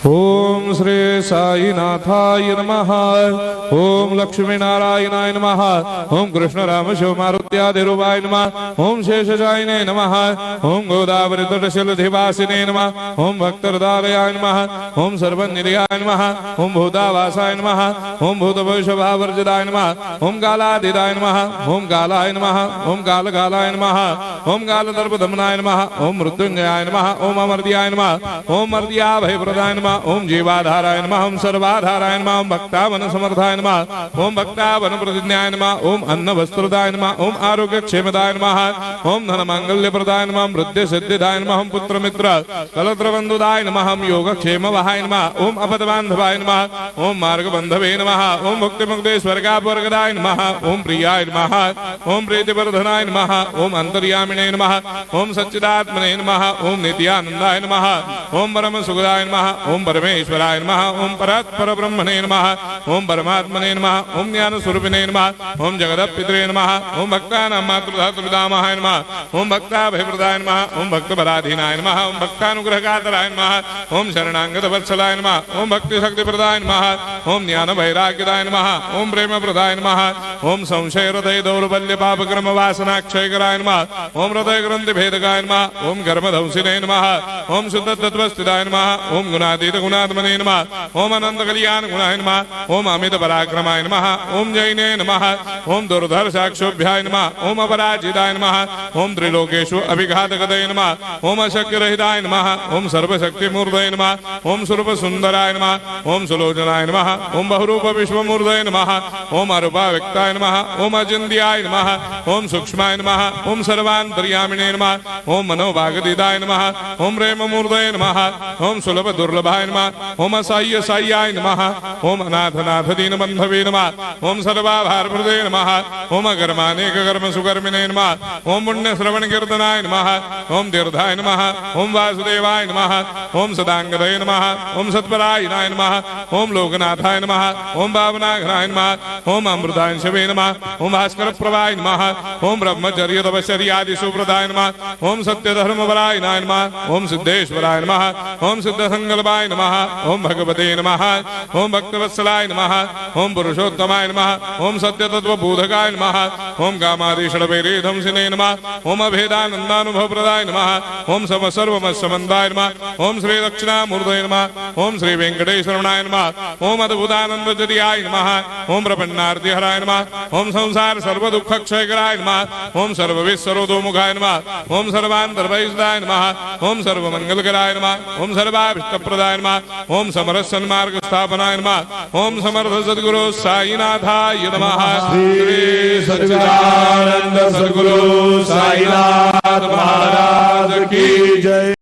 ओम श्री साईनाथाय नमः। ओम लक्ष्मी नारायणाय नमः। ओम कृष्ण राम शिव मारुत्यादिरूपाय नमः। ओम शेषशायिने नमः। ओम गोदावरी तटशिलधिवासिने नमः। ओम भक्तहृदयाय नमः। ओम सर्वनिलयाय नमः। ओम भूतावासाय नमः। ओम भूतभविष्यभावर्जिताय नमः। ओम कालातीताय नमः। ओम कालाय नमः। ओम कालकालाय नमः। ओम कालदर्पदमनाय नमः। ओम मृत्युंजयाय नमः। ओम अमर्त्याय नमः। ओम मर्त्याभयप्रदाय नमः। ओम जीवाधाराय नमः। ओम सर्वाधाराय नमः। ओम भक्तावन समर्थाय नमः। ओम भक्तावन प्रतिज्ञाय नमः। ओम अन्न वस्त्रदाय नमः। ओम आरोग्य क्षेमदाय नमः। ओम धन मांगल्य प्रदाय नमः। ओम वृद्धि सिद्धिदाय नमः। ओम पुत्र मित्र कलत्र बंधुदाय नमः। ओम योग क्षेम वहाय नमः। ओम अपद बांधवाय नमः। ओम मार्ग बंधवे नमः। ओम मुक्ति मुक्ति स्वर्गापवर्गदाय नमः। ओम प्रियाय नमः। ओम प्रीतिवर्धनाय नमः। ओम अंतर्यामिने नमः। ओम सच्चिदात्मने नमः। ओम नित्यानंदाय नमः। ओम परम सुखदाय नमः। ओम परमेश्वराय नमः। ओम परात्पर ब्रह्मणे नमः। ओम परमात्मने नमः। ओम ज्ञान स्वरूपिणे नमः। ओम जगदपितरे नमः। ओम भक्तानां मातृधातुर्दामाय नमः। ओम भक्ताभयप्रदाय नमः। ओम भक्तपराधीनाय नमः। ओम भक्तानुग्रहकातराय नमः। ओम शरणागत वत्सलाय नमः। ओम भक्ति शक्ति प्रदाय नमः। ओम ज्ञान वैराग्यदाय नमः। ओम प्रेम प्रदाय नमः। ओम संशय हृदय दौर्बल्य पाप कर्म वासना क्षयकराय नमः। ओम हृदय ग्रंथि भेदकाय नमः। ओम कर्मधंसिने नमः। ओम शुद्ध तत्वस्थिताय नमः। ओम गुणातीत गुणात्मने नमः। ओम अनंत कल्याण गुणाय नमः। ओम अमित पराक्रमाय नमः। ओम जैने नमः। ओम दुर्धर साक्षोभ्याय नमः। ओम अपराजिताय नमः। ओम त्रिलोकेषु अभिघातगतये नमः। ओम अशक्य रहिताय नमः। ओम सर्वशक्ति मूर्तये नमः। ओम स्वरूप सुंदराय नमः। ओम सुलोचनाय नमः। ओम बहुरूप विश्वमूर्तये नमः। ओम अरूपाव्यक्ताय नमः। ओम अचिन्त्याय नमः। ओम सूक्ष्माय नमः। ओम सर्वान्तर्यामिने नमः। ओम मनोभागदिताय नमः। ओम प्रेम मूर्तये नमः। ओम सुलभ दुर्लभाय नमः। ओम असह्य साह्याय नमः। ओम अनाथनाथ दीनबंधवे नमः। ओम सर्वाभारप्रदे नमः। ओम अकर्मानेक कर्म सुकर्मिणे नमः। ओम पुण्य श्रवण कीर्तनाय नमः। ओम तीर्थाय नमः। ओम वासुदेवाय नमः। ओम सदांगदये नमः। ओम सत्परायणाय नमः। ओम लोकनाथाय नमः। ओम भावनाघनाय नमः। ओम अमृतांशवे नमः। ओम भास्कर प्रभाय नमः। ओम ब्रह्मचर्य तपश्चर्यादि सुप्रदाय नमः। ओम सत्य धर्मपरायणाय नमः। ओम सिद्धेश्वराय नमः। ओम सिद्ध संकल्पाय नमः। ओम भगवते नमः। ओम भक्तवत्सलाय नमः। ओम पुरुषोत्तमाय नमः। ओम सत्य तत्व बोधकाय नमः। ओम कामादिषडवैरेधंसिने नमः। ओम अभेदानंदानुभव प्रदाय नमः। ओम सम सर्वमस्समन्दाय नमः। ओम श्री दक्षिणामूर्तये नमः। ओम श्री वेंकटेश्वरनाय नमः। ओम अद्भुतानंदजटियाय नमः। ओम प्रपन्नार्तिहराय नमः। ओम संसार सर्व दुख क्षयकराय नमः। ओम सर्वविश्वरोधोमुखाय नमः। ओम सर्वान्तर्वैसदाय नमः। ओम सर्वमंगलकराय नमः। ओम सर्वाभिष्टप्रदाय नमः। ओम समरस सन्मार्ग स्थापनाय नमः। ओम समर्थ सद्गुरु साईनाथाय नमः। श्री सच्चिदानंद सद्गुरु साईनाथ महाराज की जय।